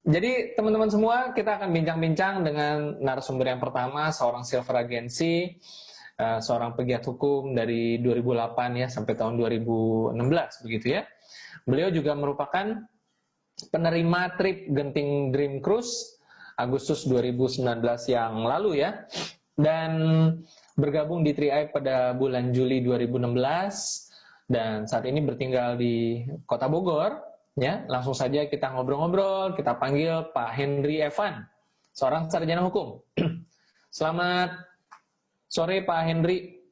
Jadi teman-teman semua, kita akan bincang-bincang dengan narasumber yang pertama, seorang silver agency, seorang pegiat hukum dari 2008 ya sampai tahun 2016 begitu ya. Beliau juga merupakan penerima trip Genting Dream Cruise Agustus 2019 yang lalu ya. Dan bergabung di 3i pada bulan Juli 2016 dan saat ini bertinggal di Kota Bogor. Ya, langsung saja kita ngobrol-ngobrol, kita panggil Pak Henry Evan, seorang sarjana hukum. Selamat sore Pak Henry.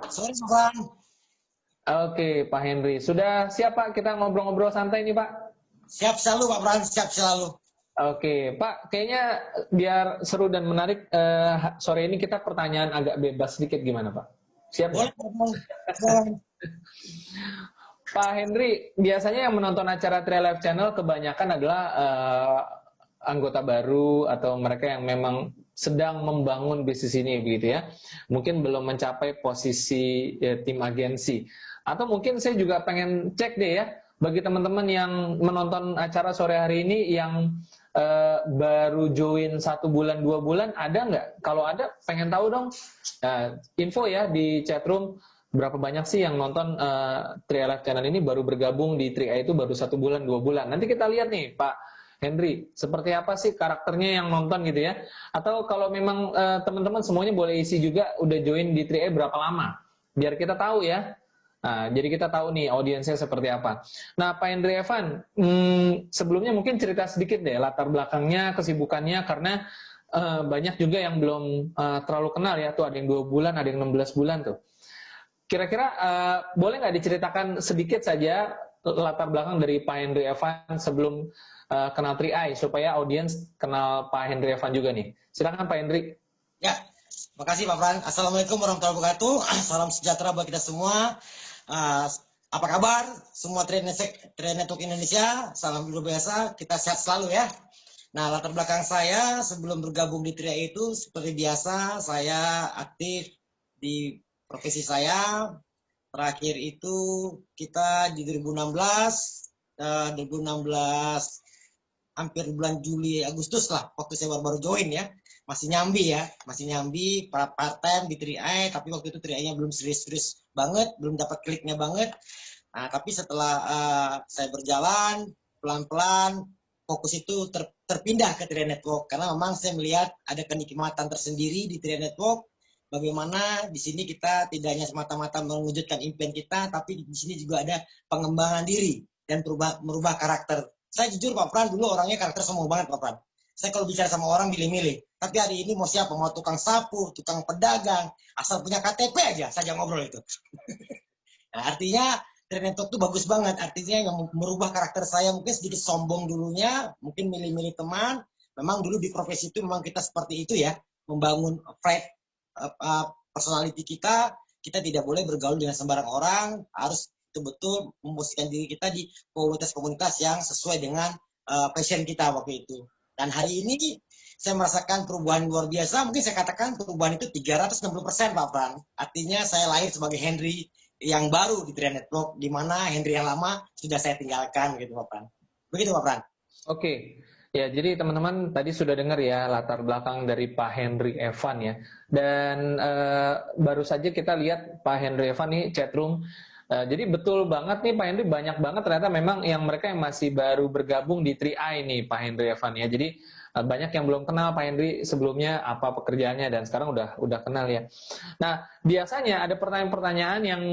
Sore, Bang. Oke, Pak Henry. Sudah siap Pak kita ngobrol-ngobrol santai nih Pak? Siap selalu Pak Bran, siap selalu. Oke, Pak, kayaknya biar seru dan menarik, sore ini kita pertanyaan agak bebas sedikit gimana Pak? Siap Boleh, ya? Bang. Pak Henry, biasanya yang menonton acara 3i Live Channel kebanyakan adalah anggota baru atau mereka yang memang sedang membangun bisnis ini begitu ya. Mungkin belum mencapai posisi tim agensi. Atau mungkin saya juga pengen cek deh ya, bagi teman-teman yang menonton acara sore hari ini yang baru join 1 bulan 2 bulan, ada nggak? Kalau ada, pengen tahu dong. Info ya di chatroom. Berapa banyak sih yang nonton 3i Live Channel ini baru bergabung di 3i itu baru 1 bulan 2 bulan. Nanti kita lihat nih Pak Henry, seperti apa sih karakternya yang nonton gitu ya. Atau kalau memang teman-teman semuanya boleh isi juga udah join di 3i berapa lama. Biar kita tahu ya. Nah, jadi kita tahu nih audiensnya seperti apa. Nah Pak Henry Evan, sebelumnya mungkin cerita sedikit deh latar belakangnya, kesibukannya. Karena banyak juga yang belum terlalu kenal ya. Tuh ada yang 2 bulan, ada yang 16 bulan tuh. Kira-kira boleh nggak diceritakan sedikit saja latar belakang dari Pak Henry Evan sebelum kenal 3i supaya audiens kenal Pak Henry Evan juga nih. Silakan Pak Henry. Ya, makasih Pak Bran. Assalamualaikum warahmatullahi wabarakatuh. Salam sejahtera buat kita semua. Apa kabar semua 3i Network Indonesia? Salam luar biasa. Kita sehat selalu ya. Nah, latar belakang saya sebelum bergabung di 3i itu seperti biasa saya aktif di profesi saya. Terakhir itu kita di 2016 hampir bulan Juli Agustus lah waktu saya baru join ya. Masih nyambi part time di 3i, tapi waktu itu 3i-nya belum serius-serius banget, belum dapat kliknya banget. Nah, tapi setelah saya berjalan pelan-pelan fokus itu terpindah ke 3i Network karena memang saya melihat ada kenikmatan tersendiri di 3i Network. Bagaimana di sini kita tidak hanya semata-mata mewujudkan impian kita, tapi di sini juga ada pengembangan diri dan merubah karakter. Saya jujur Pak Pran, dulu orangnya karakter sombong banget Pak Pran. Saya kalau bicara sama orang milih-milih. Tapi hari ini mau siapa? Mau tukang sapu, tukang pedagang, asal punya KTP aja saja ngobrol itu. Nah, artinya 3i Network itu bagus banget. Artinya yang merubah karakter saya mungkin sedikit sombong dulunya, mungkin milih-milih teman. Memang dulu di profesi itu memang kita seperti itu ya, membangun personality kita tidak boleh bergaul dengan sembarang orang, harus betul-betul memposisikan diri kita di komunitas-komunitas yang sesuai dengan passion kita waktu itu. Dan hari ini saya merasakan perubahan luar biasa, mungkin saya katakan perubahan itu 360% Pak Pran. Artinya saya lahir sebagai Henry yang baru di 3i Network, di mana Henry yang lama sudah saya tinggalkan gitu Pak Pran. Begitu Pak Pran. Oke. Ya, jadi teman-teman tadi sudah dengar ya latar belakang dari Pak Henry Evan ya. Dan baru saja kita lihat Pak Henry Evan nih chatroom. Jadi betul banget nih Pak Henry, banyak banget ternyata memang yang mereka yang masih baru bergabung di 3i nih Pak Henry Evan ya. Jadi banyak yang belum kenal Pak Henry sebelumnya apa pekerjaannya dan sekarang udah kenal ya. Nah, biasanya ada pertanyaan-pertanyaan yang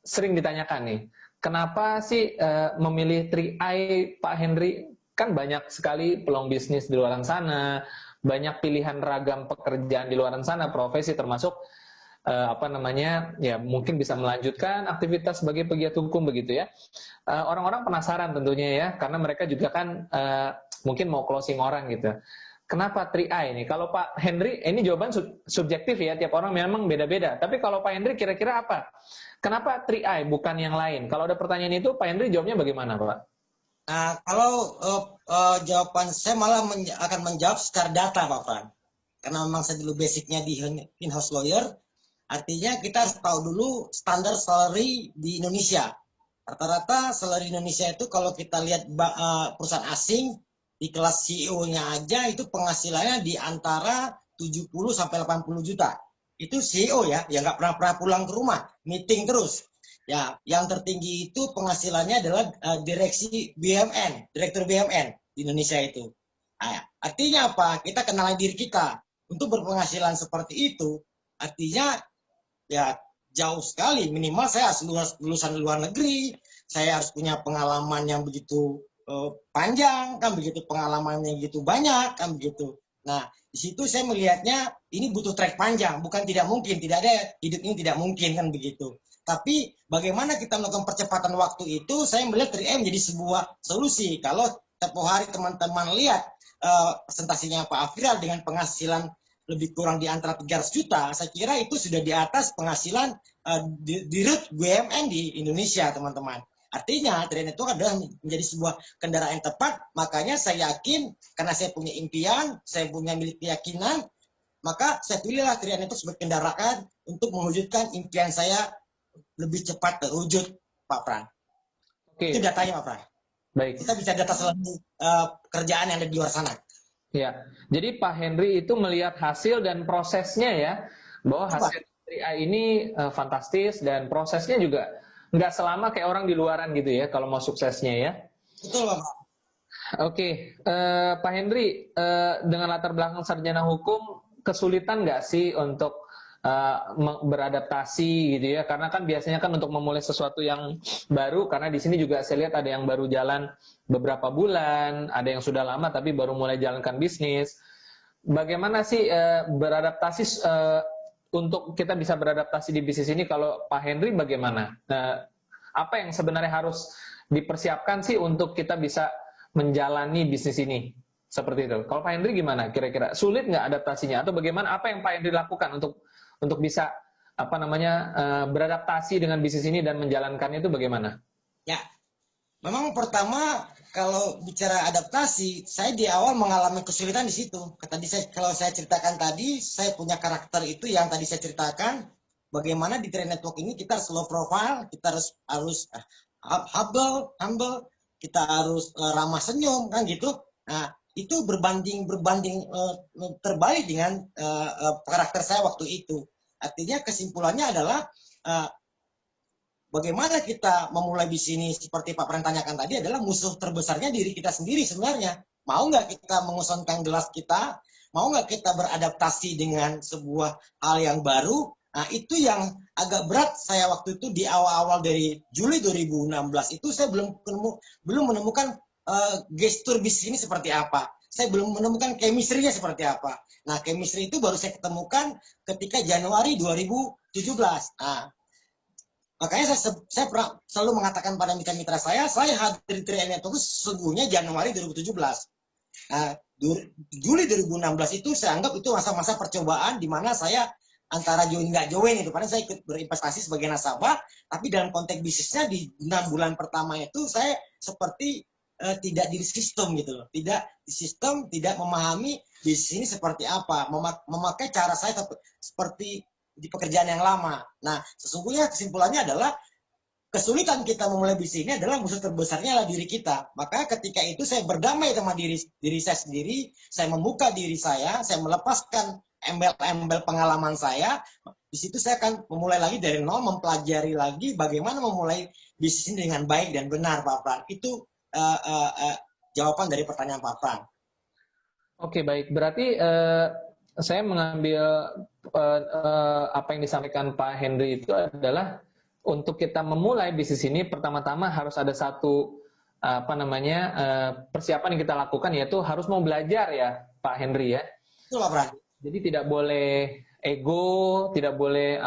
sering ditanyakan nih. Kenapa sih memilih 3i Pak Henry? Kan banyak sekali peluang bisnis di luar sana, banyak pilihan ragam pekerjaan di luar sana, profesi termasuk ya mungkin bisa melanjutkan aktivitas sebagai pegiat hukum begitu ya. Orang-orang penasaran tentunya ya, karena mereka juga kan mungkin mau closing orang gitu. Kenapa 3i ini? Kalau Pak Henry, ini jawaban subjektif ya, tiap orang memang beda-beda. Tapi kalau Pak Henry kira-kira apa? Kenapa 3i bukan yang lain? Kalau ada pertanyaan itu, Pak Henry jawabnya bagaimana, Pak? Nah, kalau jawaban saya malah akan menjawab secara data, Pak Fran. Karena memang saya dulu basicnya di in-house lawyer, artinya kita harus tahu dulu standar salary di Indonesia. Rata-rata salary Indonesia itu kalau kita lihat perusahaan asing di kelas CEO-nya aja itu penghasilannya di antara 70 sampai 80 juta. Itu CEO ya, yang nggak pernah pulang ke rumah, meeting terus. Ya, yang tertinggi itu penghasilannya adalah direksi BUMN, direktur BUMN di Indonesia itu. Nah, artinya apa? Kita kenal diri kita. Untuk berpenghasilan seperti itu, artinya ya jauh sekali. Minimal saya harus lulusan luar negeri, saya harus punya pengalaman yang begitu panjang, kan begitu, pengalaman yang begitu banyak, kan begitu. Nah, di situ saya melihatnya ini butuh trek panjang, bukan tidak mungkin, tidak ada hidup ini tidak mungkin, kan begitu. Tapi bagaimana kita melakukan percepatan waktu itu, saya melihat 3M menjadi sebuah solusi. Kalau tempoh hari teman-teman lihat presentasinya Pak Afrizal dengan penghasilan lebih kurang di antara 300 juta, saya kira itu sudah di atas penghasilan di root BUMN di Indonesia, teman-teman. Artinya, Triad Network adalah menjadi sebuah kendaraan yang tepat, makanya saya yakin, karena saya punya impian, saya punya milik keyakinan, maka saya pilihlah Triad Network sebagai kendaraan untuk mewujudkan impian saya lebih cepat terwujud, Pak Pran. Oke. Itu datanya, Pak Pran. Baik. Kita bisa data selalu kerjaan yang ada di luar sana. Ya, jadi Pak Henry itu melihat hasil dan prosesnya ya, bahwa hasil 3i ini fantastis dan prosesnya juga nggak selama kayak orang di luaran gitu ya, kalau mau suksesnya ya. Betul, Pak. Oke, Pak Henry, dengan latar belakang sarjana hukum, kesulitan nggak sih untuk beradaptasi gitu ya? Karena kan biasanya kan untuk memulai sesuatu yang baru, karena di sini juga saya lihat ada yang baru jalan beberapa bulan, ada yang sudah lama tapi baru mulai jalankan bisnis. Bagaimana sih beradaptasi untuk kita bisa beradaptasi di bisnis ini? Kalau Pak Henry bagaimana? Apa yang sebenarnya harus dipersiapkan sih untuk kita bisa menjalani bisnis ini? Seperti itu. Kalau Pak Henry gimana kira-kira? Sulit nggak adaptasinya? Atau bagaimana, apa yang Pak Henry lakukan untuk bisa beradaptasi dengan bisnis ini dan menjalankannya itu bagaimana? Ya, memang pertama kalau bicara adaptasi, saya di awal mengalami kesulitan di situ. Kalau saya ceritakan tadi, saya punya karakter itu yang tadi saya ceritakan. Bagaimana di Triad Network ini kita harus low profile, kita harus humble, kita harus ramah senyum, kan gitu. Nah, itu berbanding terbalik dengan karakter saya waktu itu. Artinya kesimpulannya adalah bagaimana kita memulai bisnis seperti Pak Pran tanyakan tadi adalah musuh terbesarnya diri kita sendiri sebenarnya. Mau nggak kita mengosongkan gelas kita? Mau nggak kita beradaptasi dengan sebuah hal yang baru? Nah, itu yang agak berat saya waktu itu di awal-awal dari Juli 2016 itu saya belum menemukan gestur bisnis ini seperti apa. Saya belum menemukan chemistry-nya seperti apa. Nah, chemistry itu baru saya ketemukan ketika Januari 2017. Nah, makanya saya selalu mengatakan pada mitra-mitra saya hadir di Triad Network sesungguhnya Januari 2017. Nah, Juli 2016 itu saya anggap itu masa-masa percobaan di mana saya antara join nggak join itu. Karena saya ikut berinvestasi sebagai nasabah, tapi dalam konteks bisnisnya di 6 bulan pertama itu saya seperti tidak di sistem gitu loh. Tidak di sistem, tidak memahami bisnis ini seperti apa. Memakai cara saya seperti di pekerjaan yang lama. Nah, sesungguhnya kesimpulannya adalah kesulitan kita memulai bisnis ini adalah musuh terbesarnya adalah diri kita. Maka ketika itu saya berdamai sama diri saya sendiri, saya membuka diri saya melepaskan embel-embel pengalaman saya. Di situ saya akan memulai lagi dari nol, mempelajari lagi bagaimana memulai bisnis ini dengan baik dan benar, Pak Pran. Itu jawaban dari pertanyaan Pak Pran. Oke, baik. Berarti saya mengambil apa yang disampaikan Pak Henry itu adalah untuk kita memulai bisnis ini pertama-tama harus ada satu persiapan yang kita lakukan, yaitu harus mau belajar ya Pak Henry ya. Itu Pak Pran. Jadi tidak boleh ego, tidak boleh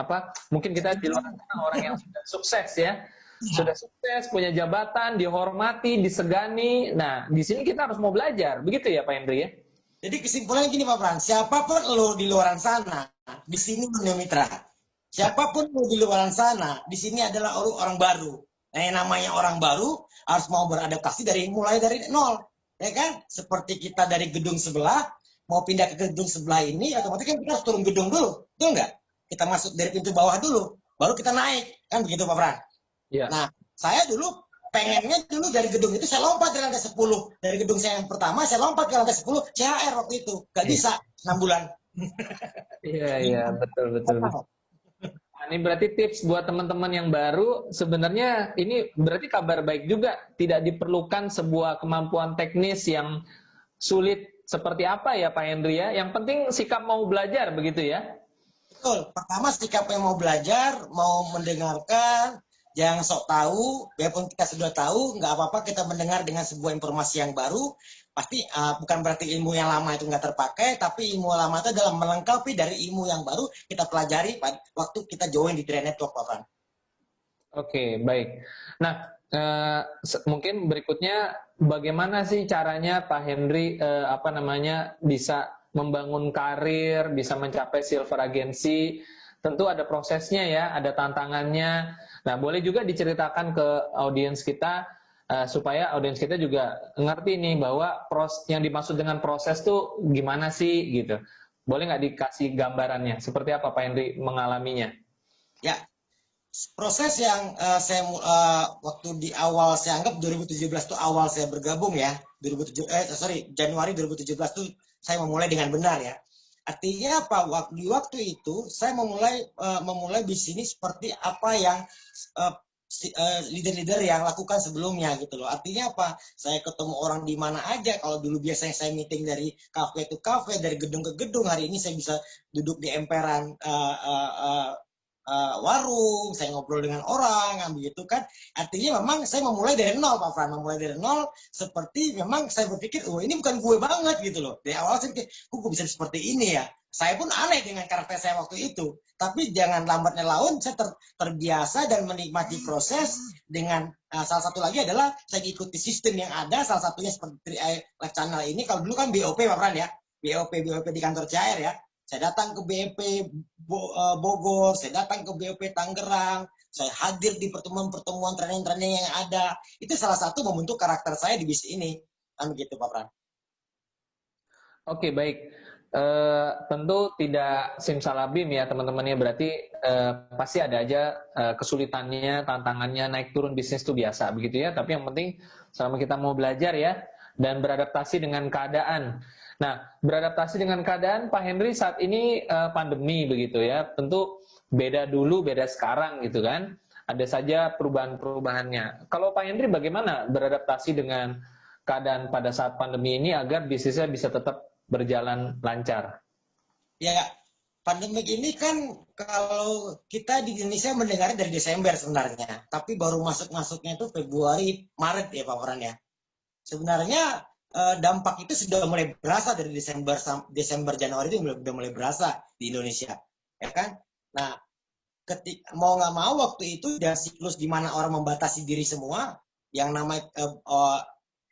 mungkin kita di luar sana orang yang sudah sukses ya. Sudah sukses, punya jabatan, dihormati, disegani. Nah, di sini kita harus mau belajar. Begitu ya Pak Henry ya? Jadi kesimpulannya gini Pak Pran, siapapun lo di luar sana, di sini punya mitra. Siapapun lo di luar sana, di sini adalah orang baru. Nah, yang namanya orang baru harus mau beradaptasi mulai dari nol. Ya kan? Seperti kita dari gedung sebelah, mau pindah ke gedung sebelah ini, otomatis kan kita harus turun gedung dulu. Betul nggak? Kita masuk dari pintu bawah dulu, baru kita naik. Kan begitu Pak Pran? Ya. Nah, Saya dulu pengennya dulu dari gedung itu saya lompat dari lantai 10. Dari gedung saya yang pertama saya lompat ke lantai 10 CHR waktu itu. Gak bisa 6 bulan. Iya, iya, betul, betul, betul. Nah, ini berarti tips buat teman-teman yang baru, sebenarnya ini berarti kabar baik juga. Tidak diperlukan sebuah kemampuan teknis yang sulit seperti apa ya Pak Hendri ya. Yang penting sikap mau belajar begitu ya. Betul. Pertama sikap yang mau belajar, mau mendengarkan, jangan sok tahu. Biarpun kita sudah tahu, nggak apa-apa kita mendengar dengan sebuah informasi yang baru. Pasti bukan berarti ilmu yang lama itu nggak terpakai, tapi ilmu lama itu adalah melengkapi dari ilmu yang baru kita pelajari waktu kita join di Trail Network, Pak Fran. Oke, baik. Nah, mungkin berikutnya bagaimana sih caranya Pak Hendri apa namanya bisa membangun karir, bisa mencapai silver agency? Tentu ada prosesnya ya, ada tantangannya. Nah, boleh juga diceritakan ke audiens kita supaya audiens kita juga ngerti nih bahwa yang dimaksud dengan proses tuh gimana sih gitu. Boleh nggak dikasih gambarannya? Seperti apa Pak Hendri mengalaminya? Ya, proses yang saya waktu di awal saya anggap 2017 itu awal saya bergabung ya. Januari 2017 itu saya memulai dengan benar ya. Artinya apa? Waktu itu saya memulai bisnis seperti apa yang leader-leader yang lakukan sebelumnya gitu loh. Artinya apa? Saya ketemu orang di mana aja. Kalau dulu biasanya saya meeting dari kafe ke kafe, dari gedung ke gedung, hari ini saya bisa duduk di emperan warung, saya ngobrol dengan orang, kan begitu kan. Artinya memang saya memulai dari nol, Pak Fran, memulai dari nol. Seperti memang saya berpikir, oh ini bukan gue banget gitu loh. Dari awal saya pikir, kok bisa seperti ini ya. Saya pun aneh dengan karakter saya waktu itu. Tapi jangan lambatnya laun, saya terbiasa dan menikmati proses dengan salah satu lagi adalah saya ikuti sistem yang ada. Salah satunya seperti Live Channel ini. Kalau dulu kan BOP, Pak Fran ya. BOP di kantor CR ya. Saya datang ke BOP Bogor, saya datang ke BOP Tangerang, saya hadir di pertemuan-pertemuan training-training yang ada. Itu salah satu membentuk karakter saya di bisnis ini. Kan begitu, Pak Pran. Oke, baik. Tentu tidak simsalabim ya teman-temannya, berarti pasti ada aja kesulitannya, tantangannya, naik turun bisnis itu biasa begitu ya, tapi yang penting selama kita mau belajar ya dan beradaptasi dengan keadaan. Nah, beradaptasi dengan keadaan Pak Hendri saat ini pandemi begitu ya, tentu beda dulu, beda sekarang gitu kan, ada saja perubahan-perubahannya. Kalau Pak Hendri bagaimana beradaptasi dengan keadaan pada saat pandemi ini agar bisnisnya bisa tetap berjalan lancar? Ya, pandemik ini kan kalau kita di Indonesia mendengar dari Desember sebenarnya, tapi baru masuknya itu Februari, Maret ya Pak Pran ya. Sebenarnya dampak itu sudah mulai berasa dari Desember Januari itu sudah mulai berasa di Indonesia, ya kan? Nah, mau nggak mau waktu itu ada siklus di mana orang membatasi diri semua, yang namanya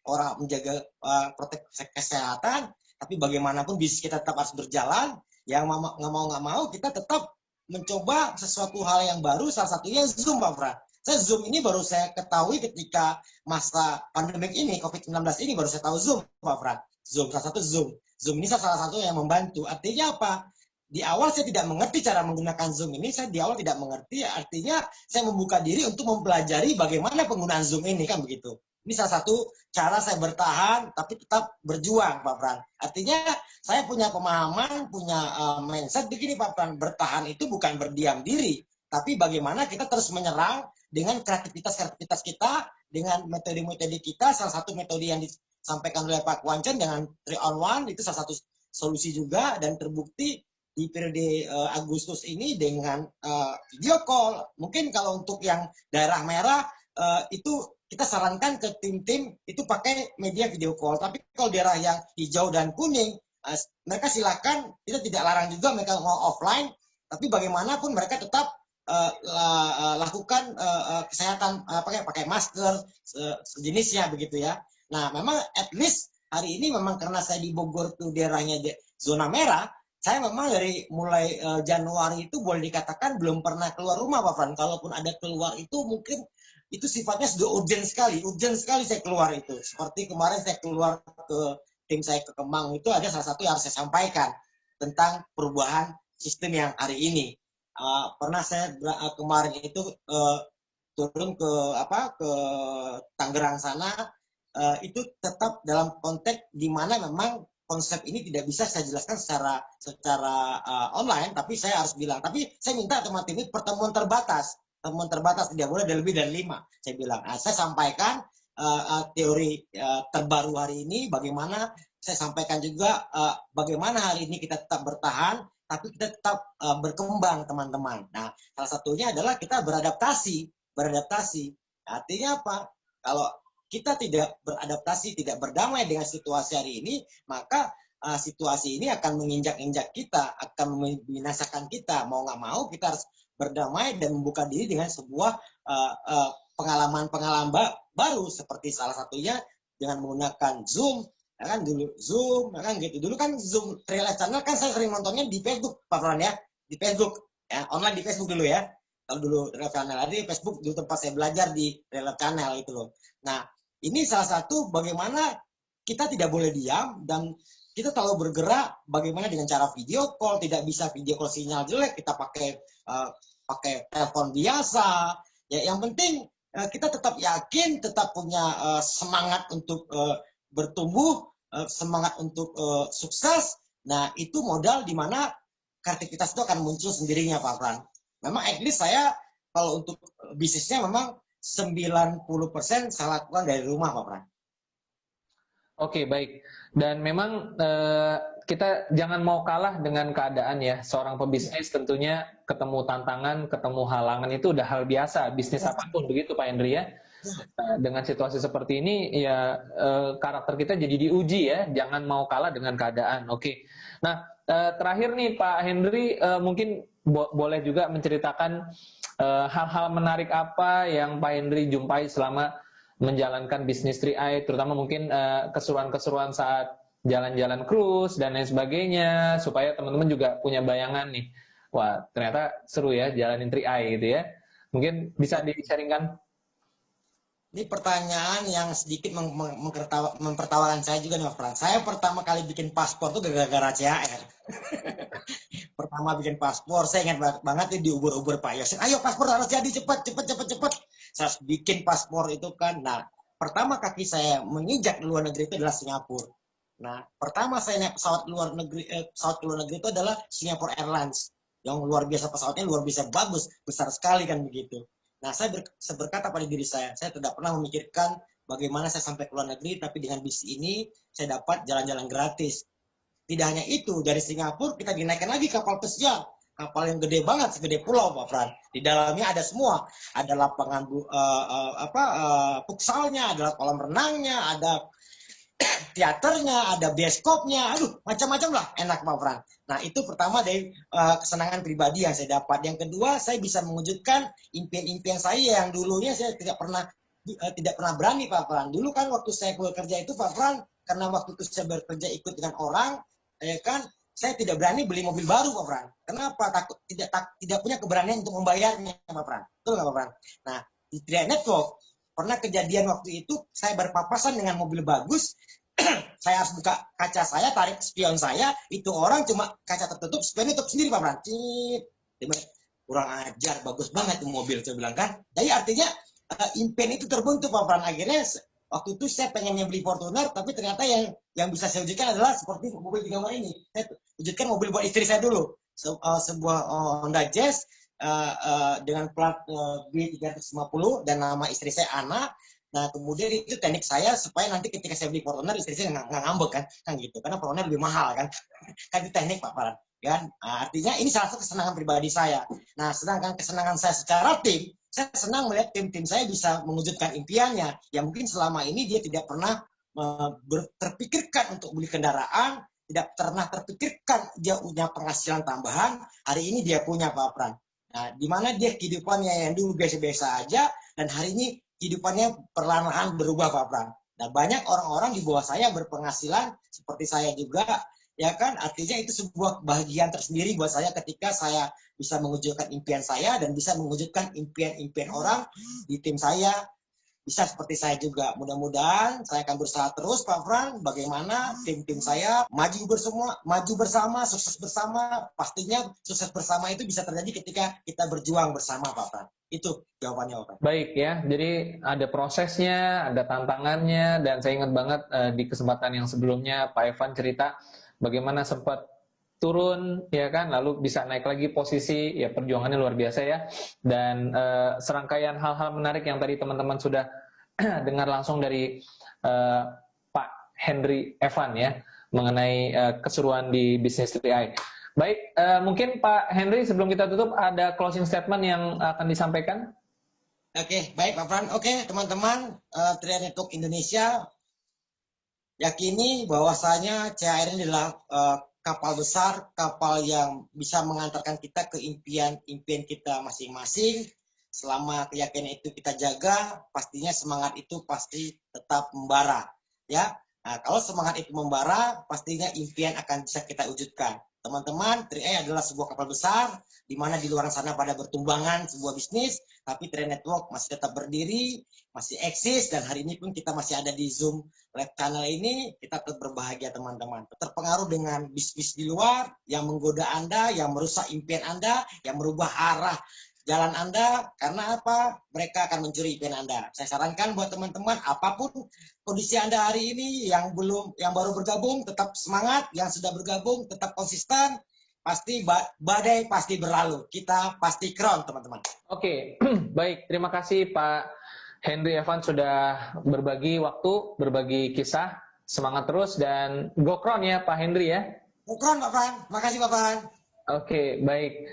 orang menjaga proteksi kesehatan, tapi bagaimanapun bisnis kita tetap harus berjalan. Yang nggak mau kita tetap mencoba sesuatu hal yang baru, salah satunya Zoom, Pak Fran. Zoom ini baru saya ketahui ketika masa pandemik ini, COVID-19 ini baru saya tahu Zoom, Pak Fran. Zoom, salah satu Zoom. Zoom ini salah satu yang membantu. Artinya apa? Di awal saya tidak mengerti cara menggunakan Zoom ini, saya di awal tidak mengerti, artinya saya membuka diri untuk mempelajari bagaimana penggunaan Zoom ini, kan begitu. Ini salah satu cara saya bertahan, tapi tetap berjuang, Pak Fran. Artinya saya punya pemahaman, punya mindset begini, Pak Fran. Bertahan itu bukan berdiam diri, tapi bagaimana kita terus menyerang dengan kreativitas kita, dengan metode-metode kita. Salah satu metode yang disampaikan oleh Pak Wancen dengan 3-on-1, itu salah satu solusi juga, dan terbukti di periode Agustus ini dengan video call. Mungkin kalau untuk yang daerah merah itu kita sarankan ke tim-tim itu pakai media video call. Tapi kalau daerah yang hijau dan kuning, mereka silakan, kita tidak larang juga mereka mau offline, tapi bagaimanapun mereka tetap lakukan kesehatan, pakai masker sejenisnya begitu ya. Nah, memang at least hari ini memang karena saya di Bogor tuh daerahnya zona merah, saya memang dari mulai Januari itu boleh dikatakan belum pernah keluar rumah, Pak Fran. Kalaupun ada keluar itu mungkin itu sifatnya sudah urgent sekali saya keluar itu. Seperti kemarin saya keluar ke tim saya ke Kemang, itu ada salah satu yang harus saya sampaikan tentang perubahan sistem yang hari ini. Pernah saya kemarin itu turun ke ke Tangerang sana, itu tetap dalam konteks di mana memang konsep ini tidak bisa saya jelaskan secara online, tapi saya harus bilang, tapi saya minta teman-teman ini pertemuan terbatas tidak boleh lebih dari 5. Saya bilang, saya sampaikan teori terbaru hari ini, bagaimana saya sampaikan juga bagaimana hari ini kita tetap bertahan, tapi kita tetap berkembang teman-teman. Nah, salah satunya adalah kita beradaptasi. Artinya apa? Kalau kita tidak beradaptasi, tidak berdamai dengan situasi hari ini, maka situasi ini akan menginjak-injak kita, akan membinasakan kita. Mau nggak mau kita harus berdamai dan membuka diri dengan sebuah pengalaman-pengalaman baru, seperti salah satunya dengan menggunakan Zoom. Ya kan dulu Zoom, ya kan gitu. Dulu kan Zoom Trail Life Channel kan saya sering nontonnya di Facebook, Pak Fran ya, di Facebook, ya online di Facebook dulu ya. Kalau dulu Trail Life Channel ada di Facebook, dulu tempat saya belajar di Trail Life Channel itu loh. Nah, ini salah satu bagaimana kita tidak boleh diam dan kita selalu bergerak. Bagaimana dengan cara video call, tidak bisa video call sinyal jelek, kita pakai telepon biasa. Ya, yang penting kita tetap yakin, tetap punya semangat untuk bertumbuh, semangat untuk sukses. Nah, itu modal di mana kreativitas itu akan muncul sendirinya, Pak Fran. Memang at least saya kalau untuk bisnisnya memang 90% saya lakukan dari rumah, Pak Fran. Oke, baik. Dan memang kita jangan mau kalah dengan keadaan ya. Seorang pebisnis tentunya ketemu tantangan, ketemu halangan itu udah hal biasa. Bisnis apapun begitu Pak Henry ya. Dengan situasi seperti ini ya karakter kita jadi diuji ya. Jangan mau kalah dengan keadaan. Oke. Nah, terakhir nih Pak Henry mungkin boleh juga menceritakan hal-hal menarik apa yang Pak Henry jumpai selama menjalankan bisnis 3i, terutama mungkin keseruan-keseruan saat jalan-jalan cruise dan lain sebagainya, supaya teman-teman juga punya bayangan nih, wah ternyata seru ya jalanin 3i gitu ya. Mungkin bisa di-sharingkan? Ini pertanyaan yang sedikit mempertawakan saya juga nih Mas Pran. Saya pertama kali bikin paspor tuh gara-gara CHR. Pertama bikin paspor, saya ingat banget di Uber Pak Yosin. Ayo paspor harus jadi cepet. Saya harus bikin paspor itu kan. Nah, pertama kaki saya menginjak di luar negeri itu adalah Singapura. Nah, pertama saya naik pesawat ke luar negeri itu adalah Singapore Airlines. Yang luar biasa, pesawatnya luar biasa bagus, besar sekali kan begitu. Nah, saya berkata pada diri saya tidak pernah memikirkan bagaimana saya sampai ke luar negeri, tapi dengan bisnis ini saya dapat jalan-jalan gratis. Tidak hanya itu, dari Singapura kita dinaikkan lagi kapal pesiar. Kapal yang gede banget, segede pulau Pak Fran. Di dalamnya ada semua. Ada lapangan futsalnya, ada kolam renangnya, ada teaternya, ada bioskopnya. Aduh, macam-macam lah. Enak Pak Fran. Nah, itu pertama dari kesenangan pribadi yang saya dapat. Yang kedua, saya bisa mewujudkan impian-impian saya yang dulunya saya tidak pernah berani Pak Fran. Dulu kan waktu saya bekerja itu Pak Fran, karena waktu itu saya bekerja ikut dengan orang, ya kan, saya tidak berani beli mobil baru Pak Fran. Kenapa? Takut tidak punya keberanian untuk membayarnya Pak Fran. Betul nggak Pak Fran? Nah, di 3i Network pernah kejadian waktu itu saya berpapasan dengan mobil bagus. Saya harus buka kaca saya, tarik spion saya, itu orang cuma kaca tertutup, spion tutup sendiri Pak Fran. Kurang ajar, bagus banget itu mobil, saya bilang kan. Jadi artinya impian itu terbentuk Pak Fran. Akhirnya waktu itu saya pengennya beli Fortuner, tapi ternyata yang bisa saya wujudkan adalah seperti mobil di gambar ini. Saya wujudkan mobil buat istri saya dulu, sebuah Honda Jazz dengan plat B350 dan nama istri saya Ana. Nah, kemudian itu teknik saya supaya nanti ketika saya beli Fortuner, istri saya nggak ngambek kan gitu, karena Fortuner lebih mahal kan. Kan itu teknik Pak Farhan. Kan? Nah, artinya ini salah satu kesenangan pribadi saya. Nah, sedangkan kesenangan saya secara tim, saya senang melihat tim-tim saya bisa mewujudkan impiannya. Yang mungkin selama ini dia tidak pernah terpikirkan untuk beli kendaraan, tidak pernah terpikirkan dia punya penghasilan tambahan. Hari ini dia punya Pak Farhan. Nah, di mana dia kehidupannya yang dulu biasa-biasa aja, dan hari ini kehidupannya perlahan-lahan berubah Pak Pran. Nah, banyak orang-orang di bawah saya berpenghasilan seperti saya juga, ya kan? Artinya itu sebuah kebahagiaan tersendiri buat saya ketika saya bisa mewujudkan impian saya dan bisa mewujudkan impian-impian orang di tim saya. Bisa seperti saya juga. Mudah-mudahan saya akan berusaha terus Pak Fran, bagaimana tim-tim saya maju bersama, sukses bersama. Pastinya sukses bersama itu bisa terjadi ketika kita berjuang bersama Pak Fran. Itu jawabannya, Pak. Baik ya, jadi ada prosesnya, ada tantangannya, dan saya ingat banget di kesempatan yang sebelumnya Pak Evan cerita bagaimana sempat turun, ya kan, lalu bisa naik lagi posisi, ya perjuangannya luar biasa ya. Dan serangkaian hal-hal menarik yang tadi teman-teman sudah dengar langsung dari Pak Henry Evan ya, mengenai keseruan di bisnis 3i. Baik, mungkin Pak Henry sebelum kita tutup ada closing statement yang akan disampaikan? Oke, baik Pak Fran. Oke, teman-teman, Tria Network Indonesia yakini bahwasanya CHR ini adalah kapal besar, kapal yang bisa mengantarkan kita ke impian kita masing-masing. Selama keyakinan itu kita jaga, pastinya semangat itu pasti tetap membara, ya. Nah, kalau semangat itu membara, pastinya impian akan bisa kita wujudkan. Teman-teman, 3i adalah sebuah kapal besar, di mana di luar sana pada bertumbangan sebuah bisnis, tapi Tria Network masih tetap berdiri, masih eksis, dan hari ini pun kita masih ada di Zoom Live Channel ini, kita tetap berbahagia teman-teman. Terpengaruh dengan bisnis di luar, yang menggoda Anda, yang merusak impian Anda, yang merubah arah jalan Anda, karena apa? Mereka akan mencuri impian Anda. Saya sarankan buat teman-teman, apapun kondisi Anda hari ini, yang baru bergabung, tetap semangat, yang sudah bergabung, tetap konsisten, pasti badai pasti berlalu. Kita pasti crown, teman-teman. Oke, baik. Terima kasih Pak Henry Evan sudah berbagi waktu, berbagi kisah. Semangat terus dan go crown ya Pak Henry ya. Go crown Pak Fran. Makasih Pak Fran. Oke, baik.